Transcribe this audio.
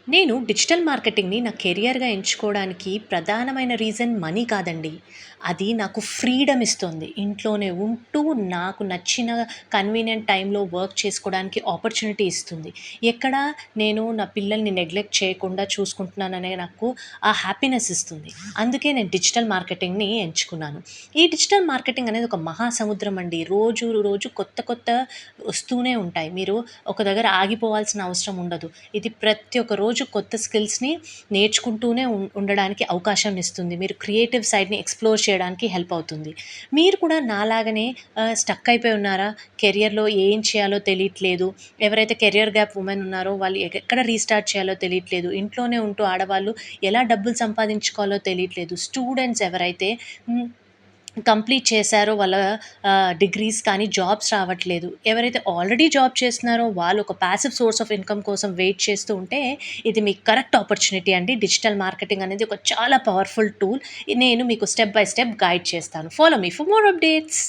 నేను డిజిటల్ మార్కెటింగ్‌ని నా కెరియర్‌గా ఎంచుకోవడానికి ప్రధానమైన రీజన్ మనీ కాదండి. అది నాకు ఫ్రీడమ్ ఇస్తుంది. ఇంట్లోనే ఉంటూ నాకు నచ్చిన కన్వీనియంట్ టైంలో వర్క్ చేసుకోవడానికి ఆపర్చునిటీ ఇస్తుంది. ఎక్కడ నేను నా పిల్లల్ని నెగ్లెక్ట్ చేయకుండా చూసుకుంటున్నాననే నాకు ఆ హ్యాపీనెస్ ఇస్తుంది. అందుకే నేను డిజిటల్ మార్కెటింగ్‌ని ఎంచుకున్నాను. ఈ డిజిటల్ మార్కెటింగ్ అనేది ఒక మహాసముద్రం అండి. రోజు రోజు కొత్త కొత్త వస్తూనే ఉంటాయి. మీరు ఒక దగ్గర ఆగిపోవాల్సిన అవసరం ఉండదు. ఇది ప్రతి ఒక్క రోజు కొత్త స్కిల్స్‌ని నేర్చుకుంటూనే ఉండడానికి అవకాశం ఇస్తుంది. మీరు క్రియేటివ్ సైడ్‌ని ఎక్స్‌ప్లోర్ చేయడానికి హెల్ప్ అవుతుంది. మీరు కూడా నాలాగనే స్టక్ అయిపోయి ఉన్నారా? కెరియర్‌లో ఏం చేయాలో తెలియట్లేదు. ఎవరైతే కెరియర్ గ్యాప్ వుమెన్ ఉన్నారో వాళ్ళు ఎక్కడ రీస్టార్ట్ చేయాలో తెలియట్లేదు. ఇంట్లోనే ఉంటూ ఆడవాళ్ళు ఎలా డబ్బులు సంపాదించుకోవాలో తెలియట్లేదు. స్టూడెంట్స్ ఎవరైతే హ్మ్. కంప్లీట్ చేశారో వాళ్ళ డిగ్రీస్ కానీ జాబ్స్ రావట్లేదు. ఎవరైతే ఆల్రెడీ జాబ్ చేస్తున్నారో వాళ్ళు ఒక పాసివ్ సోర్స్ ఆఫ్ ఇన్‌కమ్ కోసం వెయిట్ చేస్తూ ఉంటే, ఇది మీకు కరెక్ట్ ఆపర్చునిటీ అండి. డిజిటల్ మార్కెటింగ్ అనేది ఒక చాలా పవర్‌ఫుల్ టూల్. నేను మీకు స్టెప్ బై స్టెప్ గైడ్ చేస్తాను. Follow me for more updates.